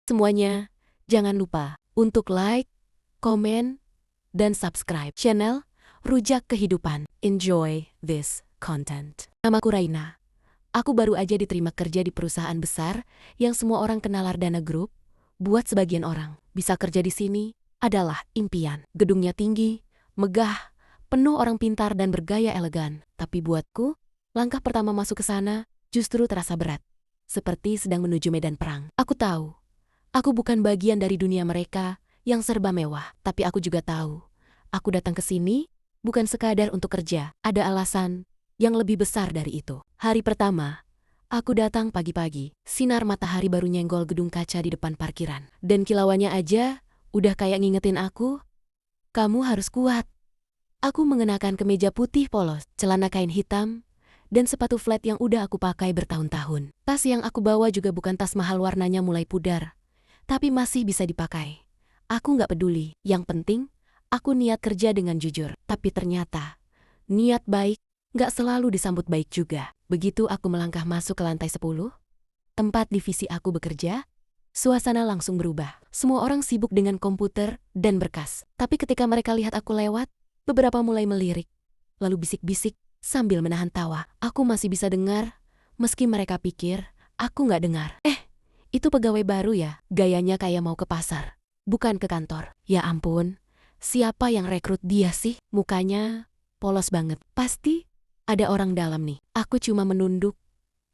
Semuanya, jangan lupa untuk like, komen, dan subscribe channel Rujak Kehidupan. Enjoy this content. Namaku Raina. Aku baru aja diterima kerja di perusahaan besar yang semua orang kenal Ardana Group. Buat sebagian orang, bisa kerja di sini adalah impian. Gedungnya tinggi, megah, penuh orang pintar dan bergaya elegan. Tapi buatku, langkah pertama masuk ke sana justru terasa berat. Seperti sedang menuju medan perang. Aku tahu, aku bukan bagian dari dunia mereka yang serba mewah. Tapi aku juga tahu, aku datang ke sini bukan sekadar untuk kerja. Ada alasan yang lebih besar dari itu. Hari pertama, aku datang pagi-pagi. Sinar matahari baru nyenggol gedung kaca di depan parkiran. Dan kilauannya aja udah kayak ngingetin aku, kamu harus kuat. Aku mengenakan kemeja putih polos, celana kain hitam, dan sepatu flat yang udah aku pakai bertahun-tahun. Tas yang aku bawa juga bukan tas mahal, warnanya mulai pudar, tapi masih bisa dipakai. Aku nggak peduli, yang penting aku niat kerja dengan jujur. Tapi ternyata, niat baik nggak selalu disambut baik juga. Begitu aku melangkah masuk ke lantai 10, tempat divisi aku bekerja, suasana langsung berubah. Semua orang sibuk dengan komputer dan berkas. Tapi ketika mereka lihat aku lewat, beberapa mulai melirik, lalu bisik-bisik sambil menahan tawa. Aku masih bisa dengar, meski mereka pikir aku nggak dengar. Itu pegawai baru ya? Gayanya kayak mau ke pasar, bukan ke kantor. Ya ampun, siapa yang rekrut dia sih? Mukanya polos banget. Pasti ada orang dalam nih. Aku cuma menunduk,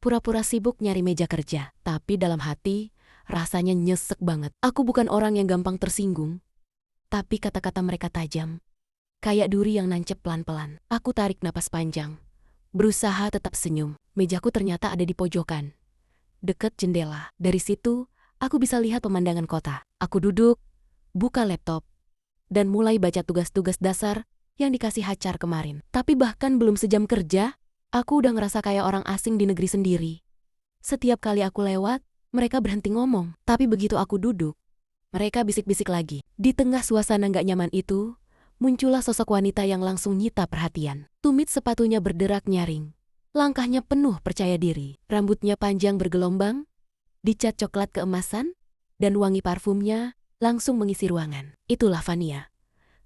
pura-pura sibuk nyari meja kerja. Tapi dalam hati, rasanya nyesek banget. Aku bukan orang yang gampang tersinggung, tapi kata-kata mereka tajam, kayak duri yang nancep pelan-pelan. Aku tarik napas panjang, berusaha tetap senyum. Mejaku ternyata ada di pojokan, deket jendela. Dari situ, aku bisa lihat pemandangan kota. Aku duduk, buka laptop, dan mulai baca tugas-tugas dasar yang dikasih HR kemarin. Tapi bahkan belum sejam kerja, aku udah ngerasa kayak orang asing di negeri sendiri. Setiap kali aku lewat, mereka berhenti ngomong. Tapi begitu aku duduk, mereka bisik-bisik lagi. Di tengah suasana nggak nyaman itu, muncullah sosok wanita yang langsung nyita perhatian. Tumit sepatunya berderak nyaring. Langkahnya penuh percaya diri. Rambutnya panjang bergelombang, dicat coklat keemasan, dan wangi parfumnya langsung mengisi ruangan. Itulah Fania,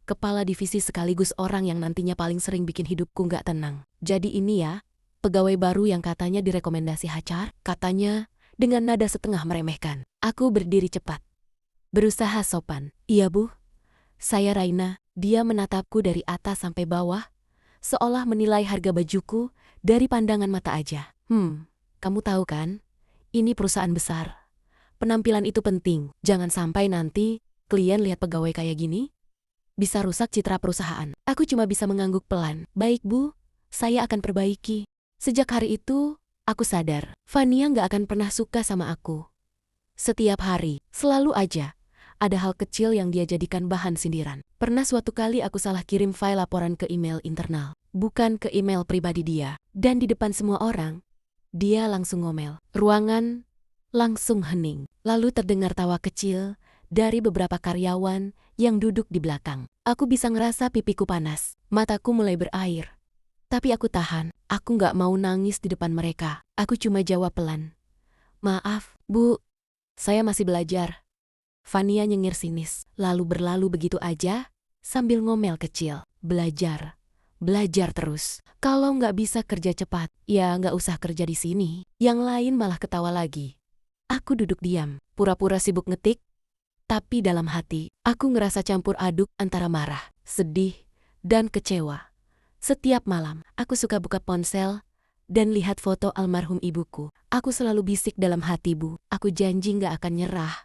kepala divisi sekaligus orang yang nantinya paling sering bikin hidupku nggak tenang. Jadi ini ya, pegawai baru yang katanya direkomendasi HR, katanya dengan nada setengah meremehkan. Aku berdiri cepat, berusaha sopan. Iya bu, saya Raina. Dia menatapku dari atas sampai bawah, seolah menilai harga bajuku dari pandangan mata aja. Kamu tahu kan, ini perusahaan besar. Penampilan itu penting. Jangan sampai nanti klien lihat pegawai kayak gini, bisa rusak citra perusahaan. Aku cuma bisa mengangguk pelan. Baik bu, saya akan perbaiki. Sejak hari itu, aku sadar, Fania nggak akan pernah suka sama aku. Setiap hari, selalu aja ada hal kecil yang dia jadikan bahan sindiran. Pernah suatu kali aku salah kirim file laporan ke email internal, bukan ke email pribadi dia. Dan di depan semua orang, dia langsung ngomel. Ruangan langsung hening. Lalu terdengar tawa kecil dari beberapa karyawan yang duduk di belakang. Aku bisa ngerasa pipiku panas, mataku mulai berair. Tapi aku tahan, aku nggak mau nangis di depan mereka. Aku cuma jawab pelan, maaf, bu, saya masih belajar. Fania nyengir sinis, lalu berlalu begitu aja sambil ngomel kecil. Belajar terus. Kalau nggak bisa kerja cepat, ya nggak usah kerja di sini. Yang lain malah ketawa lagi. Aku duduk diam, pura-pura sibuk ngetik. Tapi dalam hati, aku ngerasa campur aduk antara marah, sedih, dan kecewa. Setiap malam, aku suka buka ponsel dan lihat foto almarhum ibuku. Aku selalu bisik dalam hati, bu, aku janji nggak akan nyerah.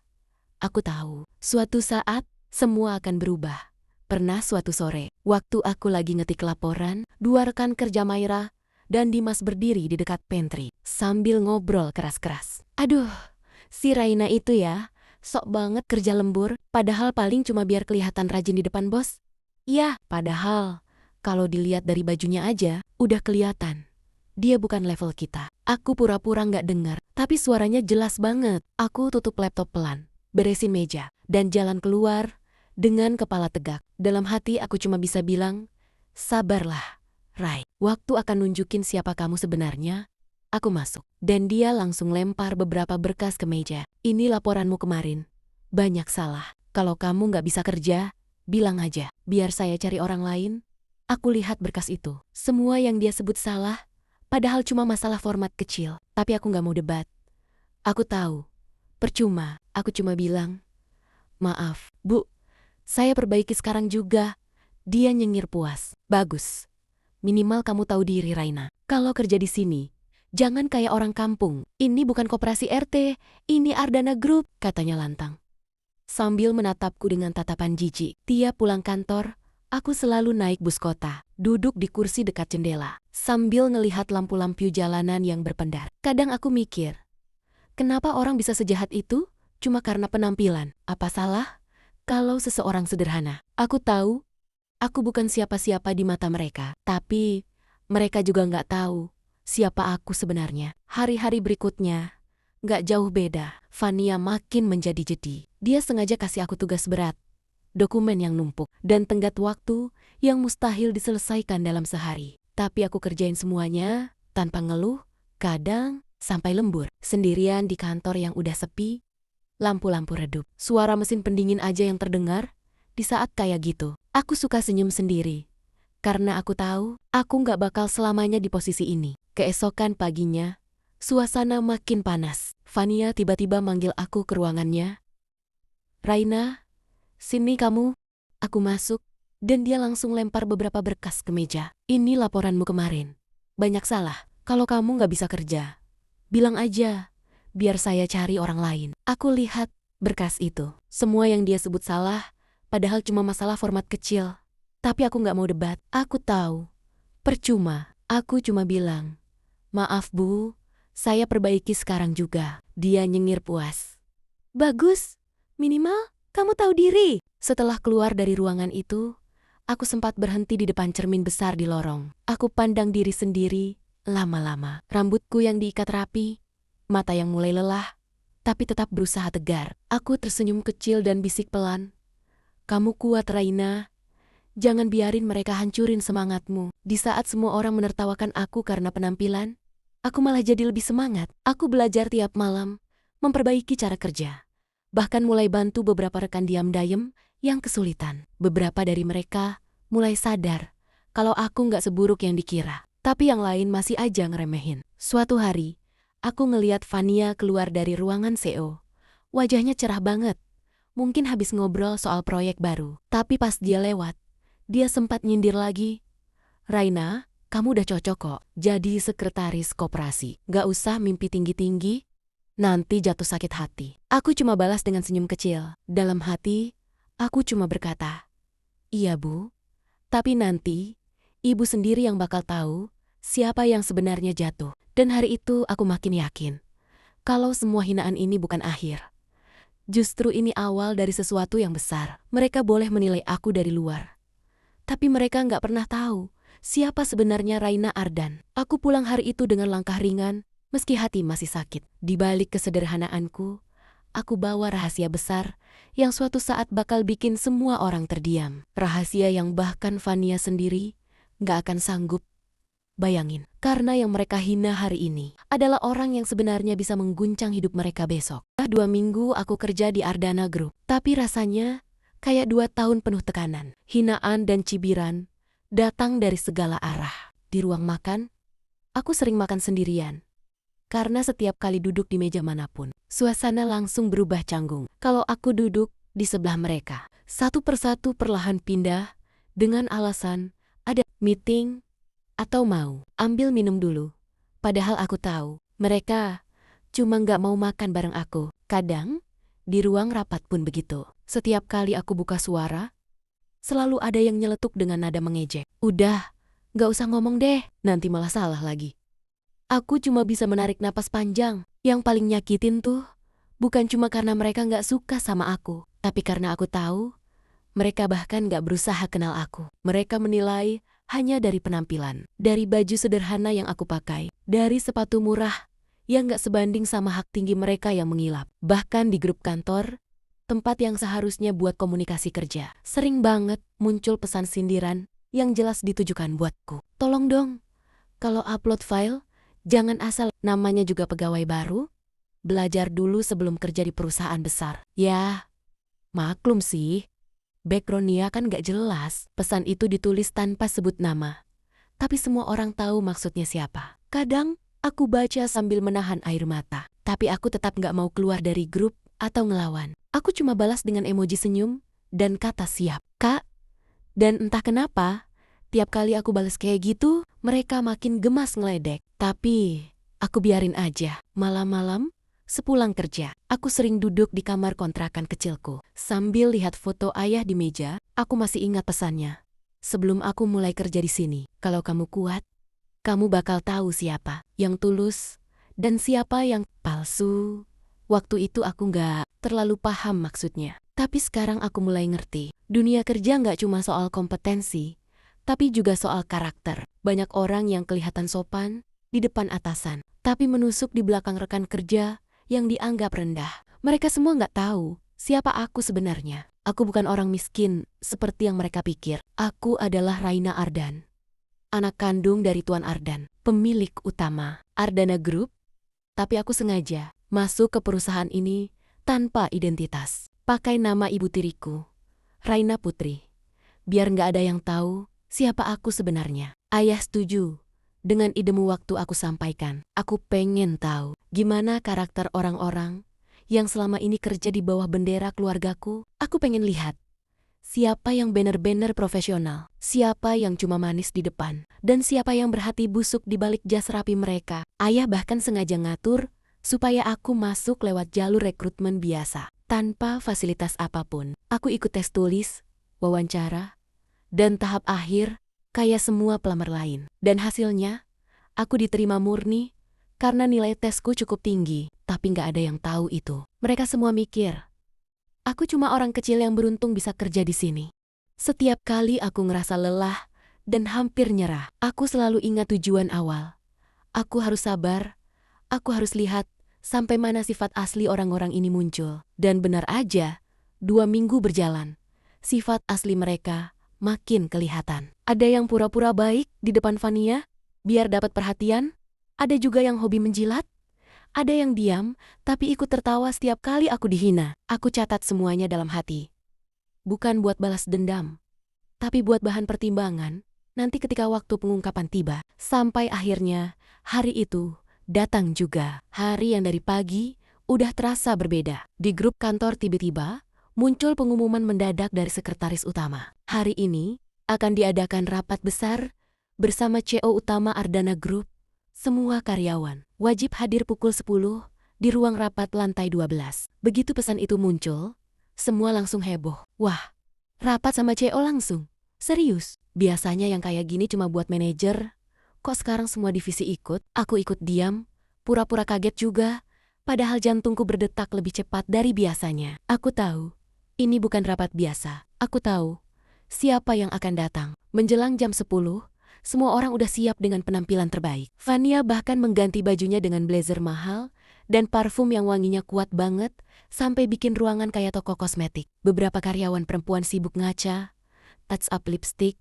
Aku tahu, suatu saat semua akan berubah. Pernah suatu sore, waktu aku lagi ngetik laporan, dua rekan kerja Maira dan Dimas berdiri di dekat pantry sambil ngobrol keras-keras. Aduh, si Raina itu ya, sok banget kerja lembur, padahal paling cuma biar kelihatan rajin di depan bos. Ya, padahal kalau dilihat dari bajunya aja, udah kelihatan dia bukan level kita. Aku pura-pura nggak dengar, tapi suaranya jelas banget. Aku tutup laptop pelan, beresin meja, dan jalan keluar dengan kepala tegak. Dalam hati aku cuma bisa bilang, sabarlah, Rai. Waktu akan nunjukin siapa kamu sebenarnya. Aku masuk, dan dia langsung lempar beberapa berkas ke meja. Ini laporanmu kemarin. banyak salah. Kalau kamu nggak bisa kerja, bilang aja. Biar saya cari orang lain. Aku lihat berkas itu. Semua yang dia sebut salah, padahal cuma masalah format kecil. Tapi aku nggak mau debat. Aku tahu. Percuma. Aku cuma bilang, maaf, Bu. Saya perbaiki sekarang juga. Dia nyengir puas. Bagus. Minimal kamu tahu diri, Raina. Kalau kerja di sini, jangan kayak orang kampung. Ini bukan koperasi RT, ini Ardana Group, katanya lantang. Sambil menatapku dengan tatapan jijik. Tiap pulang kantor, aku selalu naik bus kota, duduk di kursi dekat jendela, sambil ngelihat lampu-lampu jalanan yang berpendar. Kadang aku mikir, kenapa orang bisa sejahat itu? Cuma karena penampilan. Apa salah kalau seseorang sederhana? Aku tahu, aku bukan siapa-siapa di mata mereka. Tapi, mereka juga nggak tahu siapa aku sebenarnya. Hari-hari berikutnya, nggak jauh beda. Fania makin menjadi jedi. Dia sengaja kasih aku tugas berat, dokumen yang numpuk, dan tenggat waktu yang mustahil diselesaikan dalam sehari. Tapi aku kerjain semuanya tanpa ngeluh, kadang sampai lembur. Sendirian di kantor yang udah sepi, lampu-lampu redup, suara mesin pendingin aja yang terdengar. Di saat kayak gitu, aku suka senyum sendiri. Karena aku tahu, aku nggak bakal selamanya di posisi ini. Keesokan paginya, suasana makin panas. Fania tiba-tiba manggil aku ke ruangannya. Raina, sini kamu. Aku masuk, dan dia langsung lempar beberapa berkas ke meja. Ini laporanmu kemarin. Banyak salah. Kalau kamu nggak bisa kerja, bilang aja, biar saya cari orang lain. Aku lihat berkas itu. Semua yang dia sebut salah, padahal cuma masalah format kecil. Tapi aku nggak mau debat. Aku tahu. Percuma. Aku cuma bilang, maaf Bu, saya perbaiki sekarang juga. Dia nyengir puas. Bagus. Minimal, kamu tahu diri. Setelah keluar dari ruangan itu, aku sempat berhenti di depan cermin besar di lorong. Aku pandang diri sendiri, lama-lama. Rambutku yang diikat rapi, mata yang mulai lelah, tapi tetap berusaha tegar. Aku tersenyum kecil dan bisik pelan. Kamu kuat, Raina. Jangan biarin mereka hancurin semangatmu. Di saat semua orang menertawakan aku karena penampilan, aku malah jadi lebih semangat. Aku belajar tiap malam, memperbaiki cara kerja. Bahkan mulai bantu beberapa rekan diam-diam yang kesulitan. Beberapa dari mereka mulai sadar kalau aku nggak seburuk yang dikira. Tapi yang lain masih aja ngeremehin. Suatu hari, aku ngeliat Fania keluar dari ruangan CO. Wajahnya cerah banget. Mungkin habis ngobrol soal proyek baru. Tapi pas dia lewat, dia sempat nyindir lagi. Raina, kamu udah cocok kok jadi sekretaris koperasi. Nggak usah mimpi tinggi-tinggi. Nanti jatuh sakit hati. Aku cuma balas dengan senyum kecil. Dalam hati, aku cuma berkata, iya Bu, tapi nanti Ibu sendiri yang bakal tahu siapa yang sebenarnya jatuh. Dan hari itu aku makin yakin kalau semua hinaan ini bukan akhir. Justru ini awal dari sesuatu yang besar. Mereka boleh menilai aku dari luar, tapi mereka nggak pernah tahu siapa sebenarnya Raina Ardan. Aku pulang hari itu dengan langkah ringan, meski hati masih sakit. Di balik kesederhanaanku, aku bawa rahasia besar yang suatu saat bakal bikin semua orang terdiam. Rahasia yang bahkan Fania sendiri gak akan sanggup bayangin. Karena yang mereka hina hari ini adalah orang yang sebenarnya bisa mengguncang hidup mereka besok. 2 minggu aku kerja di Ardana Group, tapi rasanya kayak 2 tahun penuh tekanan. Hinaan dan cibiran datang dari segala arah. Di ruang makan, aku sering makan sendirian. Karena setiap kali duduk di meja manapun, suasana langsung berubah canggung. Kalau aku duduk di sebelah mereka, satu persatu perlahan pindah dengan alasan ada meeting atau mau ambil minum dulu. Padahal aku tahu, mereka cuma nggak mau makan bareng aku. Kadang, di ruang rapat pun begitu. Setiap kali aku buka suara, selalu ada yang nyeletuk dengan nada mengejek. Udah, nggak usah ngomong deh, nanti malah salah lagi. Aku cuma bisa menarik napas panjang. Yang paling nyakitin tuh, bukan cuma karena mereka nggak suka sama aku, tapi karena aku tahu, mereka bahkan nggak berusaha kenal aku. Mereka menilai hanya dari penampilan, dari baju sederhana yang aku pakai, dari sepatu murah yang nggak sebanding sama hak tinggi mereka yang mengilap. Bahkan di grup kantor, tempat yang seharusnya buat komunikasi kerja, sering banget muncul pesan sindiran yang jelas ditujukan buatku. Tolong dong, kalau upload file, jangan asal, namanya juga pegawai baru. Belajar dulu sebelum kerja di perusahaan besar. Ya, Maklum sih, background-nya kan gak jelas. Pesan itu ditulis tanpa sebut nama. Tapi semua orang tahu maksudnya siapa. Kadang, aku baca sambil menahan air mata. Tapi aku tetap gak mau keluar dari grup atau ngelawan. Aku cuma balas dengan emoji senyum dan kata siap. Kak, dan entah kenapa, tiap kali aku balas kayak gitu, mereka makin gemas ngeledek. Tapi, aku biarin aja. Malam-malam, sepulang kerja, aku sering duduk di kamar kontrakan kecilku. Sambil lihat foto ayah di meja, aku masih ingat pesannya. Sebelum aku mulai kerja di sini, kalau kamu kuat, kamu bakal tahu siapa yang tulus dan siapa yang palsu. Waktu itu aku nggak terlalu paham maksudnya. Tapi sekarang aku mulai ngerti. Dunia kerja nggak cuma soal kompetensi, tapi juga soal karakter. Banyak orang yang kelihatan sopan di depan atasan, tapi menusuk di belakang rekan kerja yang dianggap rendah. Mereka semua nggak tahu siapa aku sebenarnya. Aku bukan orang miskin seperti yang mereka pikir. Aku adalah Raina Ardan, anak kandung dari Tuan Ardan, pemilik utama Ardana Group. Tapi aku sengaja masuk ke perusahaan ini tanpa identitas. Pakai nama ibu tiriku, Raina Putri. Biar nggak ada yang tahu siapa aku sebenarnya. Ayah setuju dengan idemu waktu aku sampaikan. Aku pengen tahu gimana karakter orang-orang yang selama ini kerja di bawah bendera keluargaku. Aku pengen lihat siapa yang bener-bener profesional, siapa yang cuma manis di depan, dan siapa yang berhati busuk di balik jas rapi mereka. Ayah bahkan sengaja ngatur supaya aku masuk lewat jalur rekrutmen biasa, tanpa fasilitas apapun. Aku ikut tes tulis, wawancara, dan tahap akhir kayak semua pelamar lain. Dan hasilnya, aku diterima murni karena nilai tesku cukup tinggi. Tapi nggak ada yang tahu itu. Mereka semua mikir, aku cuma orang kecil yang beruntung bisa kerja di sini. Setiap kali aku ngerasa lelah dan hampir nyerah, aku selalu ingat tujuan awal. Aku harus sabar, aku harus lihat sampai mana sifat asli orang-orang ini muncul. Dan benar aja, 2 minggu berjalan, sifat asli mereka makin kelihatan. Ada yang pura-pura baik di depan Fania, biar dapat perhatian. Ada juga yang hobi menjilat. Ada yang diam, tapi ikut tertawa setiap kali aku dihina. Aku catat semuanya dalam hati. Bukan buat balas dendam, tapi buat bahan pertimbangan nanti ketika waktu pengungkapan tiba. Sampai akhirnya, hari itu datang juga. Hari yang dari pagi udah terasa berbeda. Di grup kantor tiba-tiba muncul pengumuman mendadak dari sekretaris utama. Hari ini akan diadakan rapat besar bersama CEO utama Ardana Group. Semua karyawan wajib hadir pukul 10 di ruang rapat lantai 12. Begitu pesan itu muncul, semua langsung heboh. Wah, rapat sama CEO langsung? Serius? Biasanya yang kayak gini cuma buat manajer. Kok sekarang semua divisi ikut? Aku ikut diam, pura-pura kaget juga, padahal jantungku berdetak lebih cepat dari biasanya. Aku tahu, ini bukan rapat biasa. Aku tahu siapa yang akan datang. Menjelang jam 10, semua orang udah siap dengan penampilan terbaik. Fania bahkan mengganti bajunya dengan blazer mahal dan parfum yang wanginya kuat banget sampai bikin ruangan kayak toko kosmetik. Beberapa karyawan perempuan sibuk ngaca, touch up lipstick,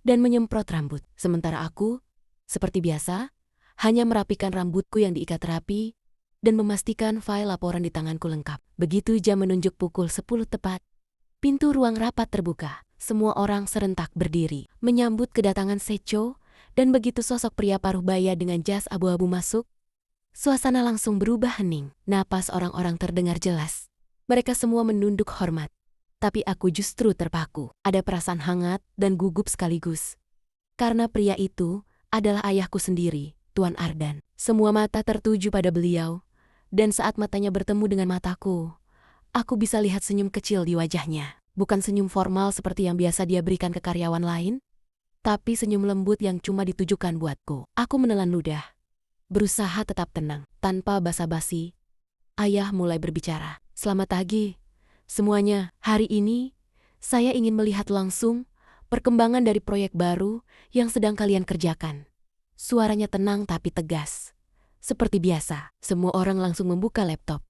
dan menyemprot rambut. Sementara aku, seperti biasa, hanya merapikan rambutku yang diikat rapi dan memastikan file laporan di tanganku lengkap. Begitu jam menunjuk pukul 10 tepat, pintu ruang rapat terbuka. Semua orang serentak berdiri, menyambut kedatangan Secho, dan begitu sosok pria paruh baya dengan jas abu-abu masuk, suasana langsung berubah hening. Napas orang-orang terdengar jelas. Mereka semua menunduk hormat. Tapi aku justru terpaku. Ada perasaan hangat dan gugup sekaligus. Karena pria itu adalah ayahku sendiri, Tuan Ardan. Semua mata tertuju pada beliau, dan saat matanya bertemu dengan mataku, aku bisa lihat senyum kecil di wajahnya. Bukan senyum formal seperti yang biasa dia berikan ke karyawan lain, tapi senyum lembut yang cuma ditujukan buatku. Aku menelan ludah, berusaha tetap tenang. Tanpa basa-basi, ayah mulai berbicara. Selamat pagi semuanya. Hari ini, saya ingin melihat langsung perkembangan dari proyek baru yang sedang kalian kerjakan. Suaranya tenang tapi tegas. Seperti biasa, semua orang langsung membuka laptop.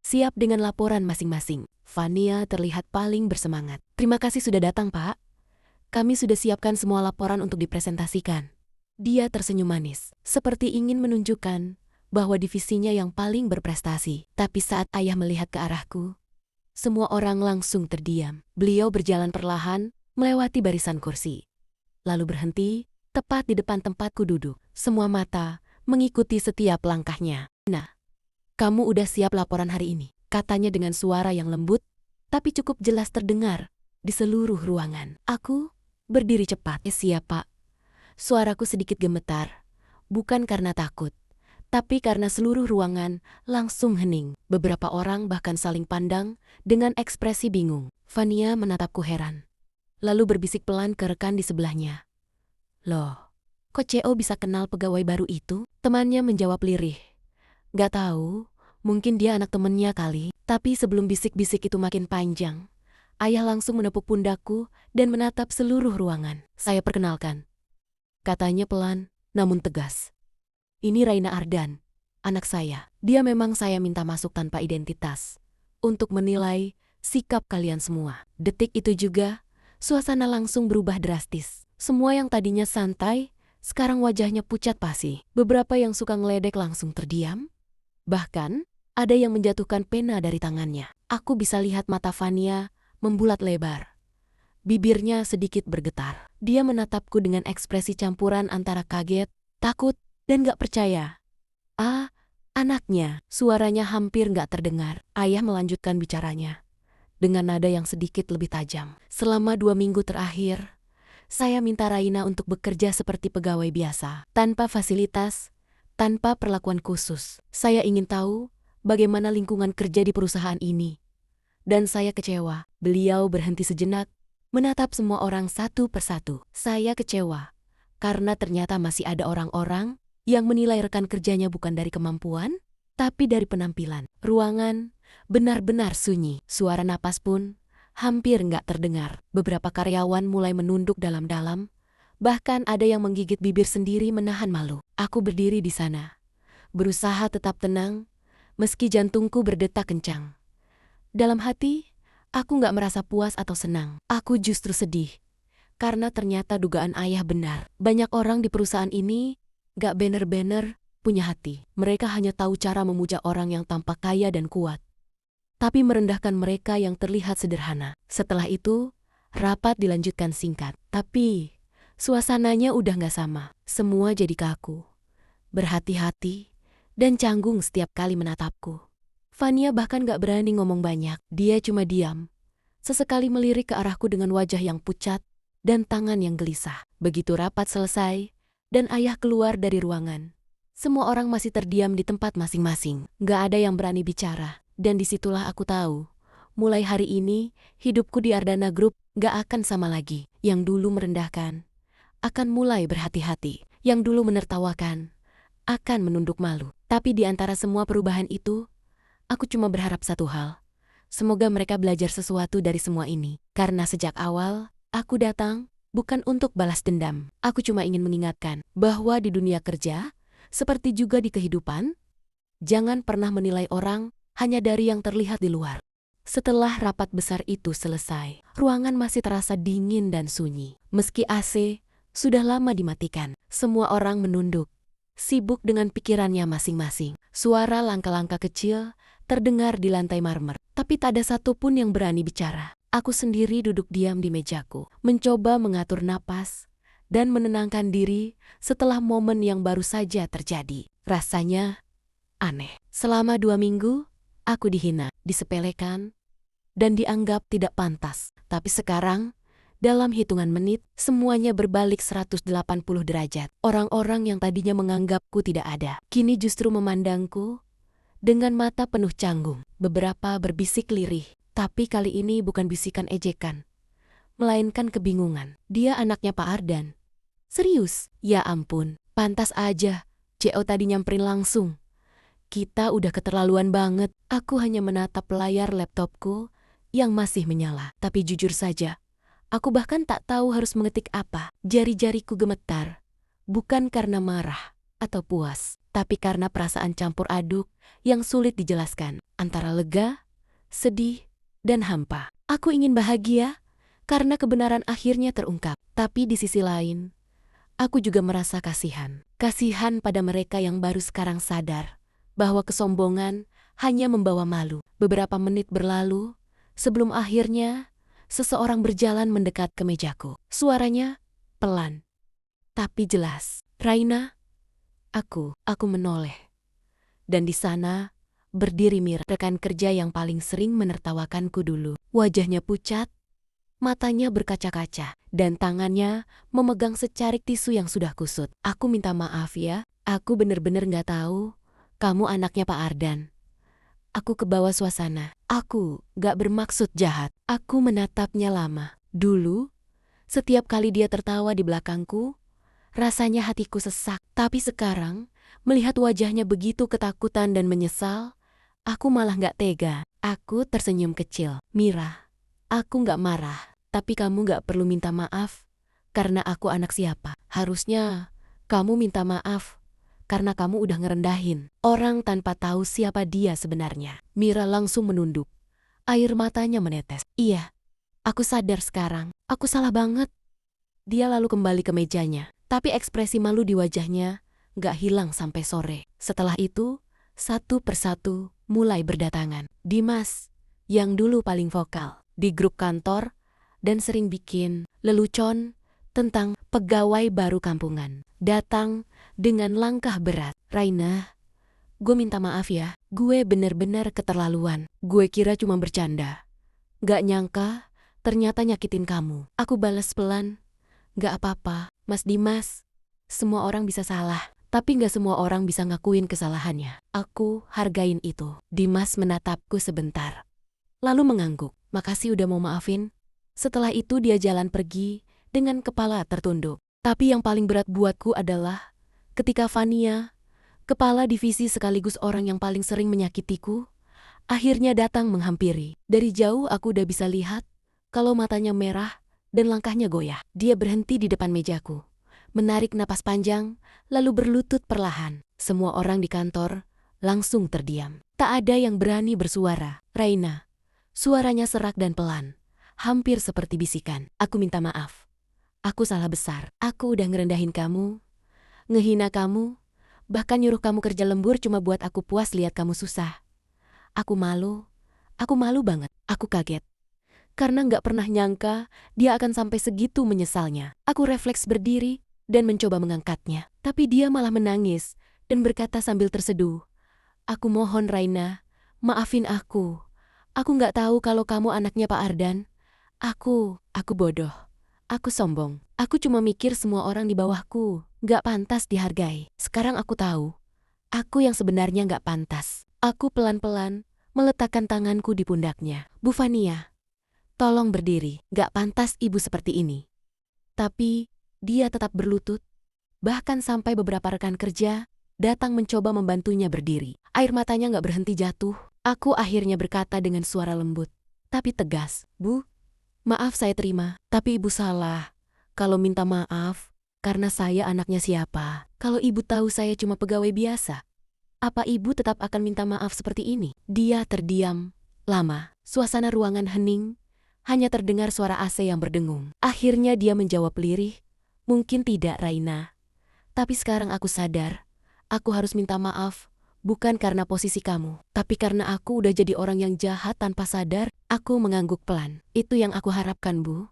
Siap dengan laporan masing-masing. Fania terlihat paling bersemangat. Terima kasih sudah datang, Pak. Kami sudah siapkan semua laporan untuk dipresentasikan. Dia tersenyum manis, seperti ingin menunjukkan bahwa divisinya yang paling berprestasi. Tapi saat ayah melihat ke arahku, Semua orang langsung terdiam. Beliau berjalan perlahan, melewati barisan kursi. Lalu berhenti, tepat di depan tempatku duduk. Semua mata mengikuti setiap langkahnya. "Nah, kamu udah siap laporan hari ini?" Katanya dengan suara yang lembut, tapi cukup jelas terdengar di seluruh ruangan. Aku berdiri cepat. "Siap, Pak." Suaraku sedikit gemetar, bukan karena takut, tapi karena seluruh ruangan langsung hening. Beberapa orang bahkan saling pandang dengan ekspresi bingung. Fania menatapku heran, lalu berbisik pelan ke rekan di sebelahnya. "Loh, kok CO bisa kenal pegawai baru itu?" Temannya menjawab lirih. "Gak tahu, mungkin dia anak temennya kali." Tapi sebelum bisik-bisik itu makin panjang, ayah langsung menepuk pundakku dan menatap seluruh ruangan. "Saya perkenalkan," katanya pelan namun tegas. "Ini Raina Ardan, anak saya. Dia memang saya minta masuk tanpa identitas untuk menilai sikap kalian semua." Detik itu juga, suasana langsung berubah drastis. Semua yang tadinya santai, sekarang wajahnya pucat pasi. Beberapa yang suka ngeledek langsung terdiam. Bahkan, ada yang menjatuhkan pena dari tangannya. Aku bisa lihat mata Fania membulat lebar. Bibirnya sedikit bergetar. Dia menatapku dengan ekspresi campuran antara kaget, takut, dan gak percaya. "Ah, anaknya." Suaranya hampir gak terdengar. Ayah melanjutkan bicaranya dengan nada yang sedikit lebih tajam. "Selama 2 minggu terakhir, saya minta Raina untuk bekerja seperti pegawai biasa, tanpa fasilitas, tanpa perlakuan khusus. Saya ingin tahu bagaimana lingkungan kerja di perusahaan ini. Dan saya kecewa." Beliau berhenti sejenak, menatap semua orang satu persatu. "Saya kecewa, karena ternyata masih ada orang-orang yang menilai rekan kerjanya bukan dari kemampuan, tapi dari penampilan." Ruangan benar-benar sunyi. Suara napas pun hampir nggak terdengar. Beberapa karyawan mulai menunduk dalam-dalam, bahkan ada yang menggigit bibir sendiri menahan malu. Aku berdiri di sana, berusaha tetap tenang, meski jantungku berdetak kencang. Dalam hati, aku nggak merasa puas atau senang. Aku justru sedih, karena ternyata dugaan ayah benar. Banyak orang di perusahaan ini gak bener-bener punya hati. Mereka hanya tahu cara memuja orang yang tampak kaya dan kuat, tapi merendahkan mereka yang terlihat sederhana. Setelah itu, rapat dilanjutkan singkat. Tapi, suasananya udah gak sama. Semua jadi kaku, berhati-hati, dan canggung setiap kali menatapku. Fania bahkan gak berani ngomong banyak. Dia cuma diam, sesekali melirik ke arahku dengan wajah yang pucat dan tangan yang gelisah. Begitu rapat selesai, dan ayah keluar dari ruangan, semua orang masih terdiam di tempat masing-masing. Gak ada yang berani bicara. Dan disitulah aku tahu, mulai hari ini, hidupku di Ardana Group gak akan sama lagi. Yang dulu merendahkan akan mulai berhati-hati. Yang dulu menertawakan akan menunduk malu. Tapi di antara semua perubahan itu, aku cuma berharap satu hal. Semoga mereka belajar sesuatu dari semua ini. Karena sejak awal, aku datang bukan untuk balas dendam. Aku cuma ingin mengingatkan bahwa di dunia kerja, seperti juga di kehidupan, jangan pernah menilai orang hanya dari yang terlihat di luar. Setelah rapat besar itu selesai, ruangan masih terasa dingin dan sunyi. Meski AC sudah lama dimatikan, semua orang menunduk, sibuk dengan pikirannya masing-masing. Suara langkah-langkah kecil terdengar di lantai marmer, tapi tak ada satupun yang berani bicara. Aku sendiri duduk diam di mejaku, mencoba mengatur napas dan menenangkan diri setelah momen yang baru saja terjadi. Rasanya aneh. Selama 2 minggu, aku dihina, disepelekan, dan dianggap tidak pantas. Tapi sekarang, dalam hitungan menit, semuanya berbalik 180 derajat. Orang-orang yang tadinya menganggapku tidak ada, kini justru memandangku dengan mata penuh canggung. Beberapa berbisik lirih. Tapi kali ini bukan bisikan ejekan, melainkan kebingungan. "Dia anaknya Pak Ardan." "Serius?" "Ya ampun, pantas aja. CO tadi nyamperin langsung. Kita udah keterlaluan banget." Aku hanya menatap layar laptopku yang masih menyala. Tapi jujur saja, aku bahkan tak tahu harus mengetik apa. Jari-jariku gemetar, bukan karena marah atau puas, tapi karena perasaan campur aduk yang sulit dijelaskan. Antara lega, sedih, dan hampa. Aku ingin bahagia karena kebenaran akhirnya terungkap. Tapi di sisi lain, aku juga merasa kasihan. Kasihan pada mereka yang baru sekarang sadar bahwa kesombongan hanya membawa malu. Beberapa menit berlalu Sebelum akhirnya, seseorang berjalan mendekat ke mejaku. Suaranya pelan, tapi jelas. Raina, aku menoleh. Dan di sana, berdiri Mira, rekan kerja yang paling sering menertawakanku dulu. Wajahnya pucat, matanya berkaca-kaca, dan tangannya memegang secarik tisu yang sudah kusut. Aku minta maaf ya, aku bener-bener gak tahu kamu anaknya Pak Ardan. Aku kebawa suasana. Aku gak bermaksud jahat. Aku menatapnya lama. Dulu, setiap kali dia tertawa di belakangku, rasanya hatiku sesak. Tapi sekarang, melihat wajahnya begitu ketakutan dan menyesal, aku malah gak tega. Aku tersenyum kecil. Mira, aku gak marah, tapi kamu gak perlu minta maaf karena aku anak siapa. Harusnya kamu minta maaf karena kamu udah ngerendahin orang tanpa tahu siapa dia sebenarnya. Mira langsung menunduk. Air matanya menetes. Iya, aku sadar sekarang. Aku salah banget. Dia lalu kembali ke mejanya, tapi ekspresi malu di wajahnya gak hilang sampai sore. Setelah itu, satu persatu mulai berdatangan. Dimas, yang dulu paling vokal di grup kantor dan sering bikin lelucon tentang pegawai baru kampungan, datang dengan langkah berat. Raina, gue minta maaf ya, gue bener-bener keterlaluan. Gue kira cuma bercanda. Gak nyangka, ternyata nyakitin kamu. Aku balas pelan, gak apa-apa, Mas Dimas. Semua orang bisa salah, tapi gak semua orang bisa ngakuin kesalahannya. Aku hargain itu. Dimas menatapku sebentar, lalu mengangguk. Makasih udah mau maafin. Setelah itu dia jalan pergi dengan kepala tertunduk. Tapi yang paling berat buatku adalah ketika Fania, kepala divisi sekaligus orang yang paling sering menyakitiku, akhirnya datang menghampiri. Dari jauh aku udah bisa lihat kalau matanya merah dan langkahnya goyah. Dia berhenti di depan mejaku, menarik napas panjang, lalu berlutut perlahan. Semua orang di kantor langsung terdiam. Tak ada yang berani bersuara. Raina, suaranya serak dan pelan, hampir seperti bisikan. Aku minta maaf. Aku salah besar. Aku udah ngerendahin kamu, ngehina kamu, bahkan nyuruh kamu kerja lembur cuma buat aku puas lihat kamu susah. Aku malu banget. Aku kaget. Karena gak pernah nyangka dia akan sampai segitu menyesalnya. Aku refleks berdiri dan mencoba mengangkatnya. Tapi dia malah menangis dan berkata sambil terseduh, aku mohon Raina, maafin aku. Aku gak tahu kalau kamu anaknya Pak Ardan. Aku bodoh. Aku sombong. Aku cuma mikir semua orang di bawahku gak pantas dihargai. Sekarang aku tahu, aku yang sebenarnya gak pantas. Aku pelan-pelan meletakkan tanganku di pundaknya. Bu Fania, tolong berdiri. Gak pantas ibu seperti ini. Tapi dia tetap berlutut. Bahkan sampai beberapa rekan kerja datang mencoba membantunya berdiri. Air matanya gak berhenti jatuh. Aku akhirnya berkata dengan suara lembut, tapi tegas. Bu, maaf saya terima. Tapi ibu salah kalau minta maaf karena saya anaknya siapa. Kalau ibu tahu saya cuma pegawai biasa, apa ibu tetap akan minta maaf seperti ini? Dia terdiam lama. Suasana ruangan hening, hanya terdengar suara AC yang berdengung. Akhirnya dia menjawab lirih, mungkin tidak Raina. Tapi sekarang aku sadar, aku harus minta maaf. Bukan karena posisi kamu, tapi karena aku udah jadi orang yang jahat tanpa sadar. Aku mengangguk pelan. Itu yang aku harapkan, Bu.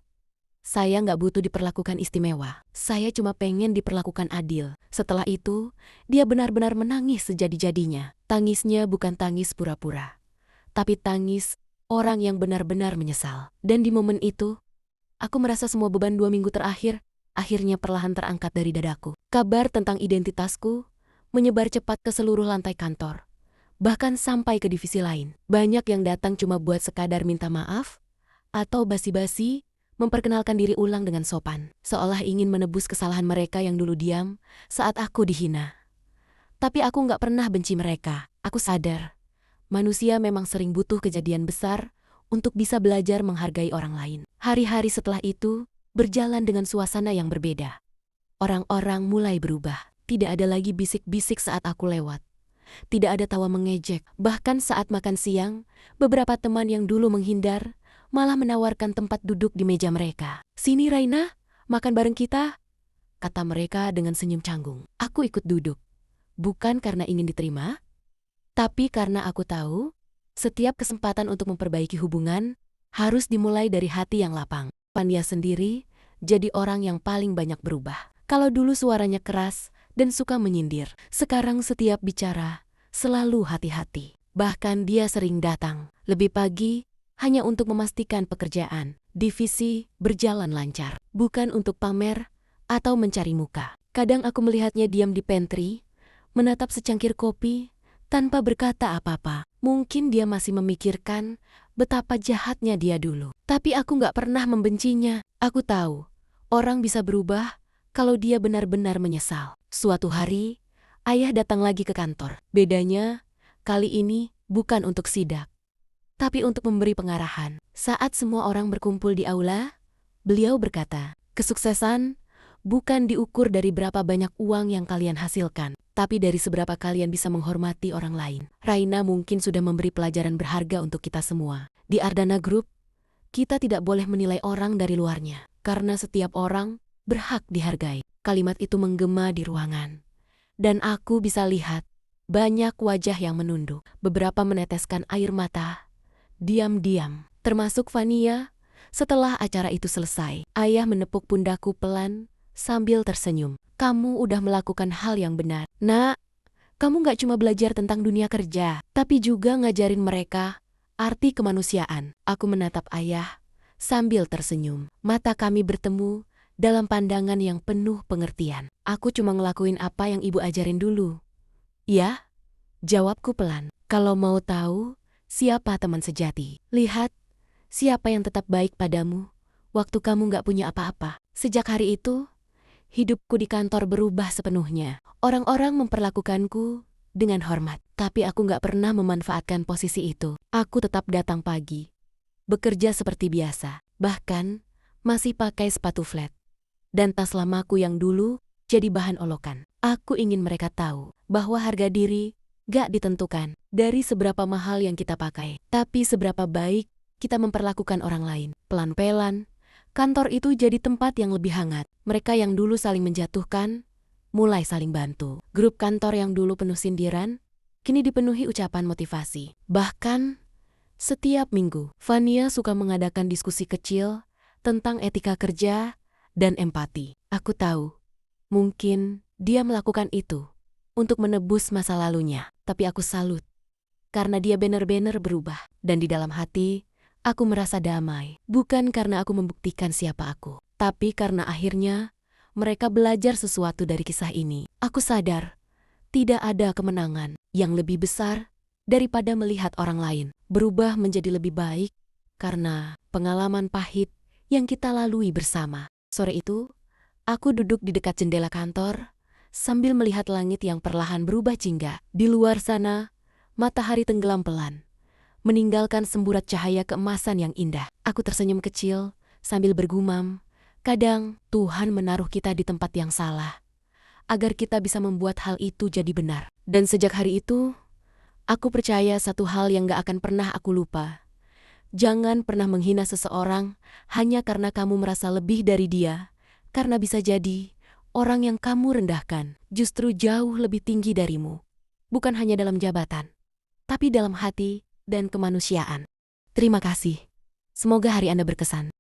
Saya nggak butuh diperlakukan istimewa. Saya cuma pengen diperlakukan adil. Setelah itu, dia benar-benar menangis sejadi-jadinya. Tangisnya bukan tangis pura-pura, tapi tangis orang yang benar-benar menyesal. Dan di momen itu, aku merasa semua beban 2 minggu terakhir akhirnya perlahan terangkat dari dadaku. Kabar tentang identitasku menyebar cepat ke seluruh lantai kantor, bahkan sampai ke divisi lain. Banyak yang datang cuma buat sekadar minta maaf, atau basi-basi memperkenalkan diri ulang dengan sopan, seolah ingin menebus kesalahan mereka yang dulu diam saat aku dihina. Tapi aku gak pernah benci mereka. Aku sadar, manusia memang sering butuh kejadian besar untuk bisa belajar menghargai orang lain. Hari-hari setelah itu berjalan dengan suasana yang berbeda. Orang-orang mulai berubah. Tidak ada lagi bisik-bisik saat aku lewat. Tidak ada tawa mengejek. Bahkan saat makan siang, beberapa teman yang dulu menghindar malah menawarkan tempat duduk di meja mereka. Sini Raina, makan bareng kita, kata mereka dengan senyum canggung. Aku ikut duduk. Bukan karena ingin diterima, tapi karena aku tahu setiap kesempatan untuk memperbaiki hubungan harus dimulai dari hati yang lapang. Fania sendiri jadi orang yang paling banyak berubah. Kalau dulu suaranya keras dan suka menyindir, sekarang setiap bicara selalu hati-hati. Bahkan dia sering datang lebih pagi hanya untuk memastikan pekerjaan divisi berjalan lancar, bukan untuk pamer atau mencari muka. Kadang aku melihatnya diam di pantry, menatap secangkir kopi tanpa berkata apa-apa. Mungkin dia masih memikirkan betapa jahatnya dia dulu. Tapi aku gak pernah membencinya. Aku tahu, orang bisa berubah kalau dia benar-benar menyesal. Suatu hari, ayah datang lagi ke kantor. Bedanya, kali ini bukan untuk sidak, tapi untuk memberi pengarahan. Saat semua orang berkumpul di aula, beliau berkata, "Kesuksesan bukan diukur dari berapa banyak uang yang kalian hasilkan, tapi dari seberapa kalian bisa menghormati orang lain." Raina mungkin sudah memberi pelajaran berharga untuk kita semua. Di Ardana Group, kita tidak boleh menilai orang dari luarnya, karena setiap orang berhak dihargai. Kalimat itu menggema di ruangan, dan aku bisa lihat banyak wajah yang menunduk. Beberapa meneteskan air mata, diam-diam, termasuk Fania. Setelah acara itu selesai, ayah menepuk pundakku pelan sambil tersenyum. "Kamu udah melakukan hal yang benar, Nak. Kamu gak cuma belajar tentang dunia kerja, tapi juga ngajarin mereka arti kemanusiaan." Aku menatap ayah sambil tersenyum. Mata kami bertemu dalam pandangan yang penuh pengertian. "Aku cuma ngelakuin apa yang ibu ajarin dulu." "Ya," jawabku pelan. "Kalau mau tahu siapa teman sejati, lihat siapa yang tetap baik padamu waktu kamu gak punya apa-apa." Sejak hari itu, hidupku di kantor berubah sepenuhnya. Orang-orang memperlakukanku dengan hormat, tapi aku gak pernah memanfaatkan posisi itu. Aku tetap datang pagi, bekerja seperti biasa, bahkan masih pakai sepatu flat dan tas lamaku yang dulu jadi bahan olokan. Aku ingin mereka tahu bahwa harga diri gak ditentukan dari seberapa mahal yang kita pakai, tapi seberapa baik kita memperlakukan orang lain. Pelan-pelan, kantor itu jadi tempat yang lebih hangat. Mereka yang dulu saling menjatuhkan, mulai saling bantu. Grup kantor yang dulu penuh sindiran, kini dipenuhi ucapan motivasi. Bahkan, setiap minggu, Fania suka mengadakan diskusi kecil tentang etika kerja dan empati. Aku tahu, mungkin dia melakukan itu untuk menebus masa lalunya. Tapi aku salut, karena dia benar-benar berubah. Dan di dalam hati, aku merasa damai. Bukan karena aku membuktikan siapa aku, tapi karena akhirnya mereka belajar sesuatu dari kisah ini. Aku sadar, tidak ada kemenangan yang lebih besar daripada melihat orang lain berubah menjadi lebih baik karena pengalaman pahit yang kita lalui bersama. Sore itu, aku duduk di dekat jendela kantor sambil melihat langit yang perlahan berubah jingga. Di luar sana, matahari tenggelam pelan, meninggalkan semburat cahaya keemasan yang indah. Aku tersenyum kecil sambil bergumam, kadang Tuhan menaruh kita di tempat yang salah, agar kita bisa membuat hal itu jadi benar. Dan sejak hari itu, aku percaya satu hal yang gak akan pernah aku lupa. Jangan pernah menghina seseorang hanya karena kamu merasa lebih dari dia, karena bisa jadi orang yang kamu rendahkan justru jauh lebih tinggi darimu. Bukan hanya dalam jabatan, tapi dalam hati dan kemanusiaan. Terima kasih. Semoga hari Anda berkesan.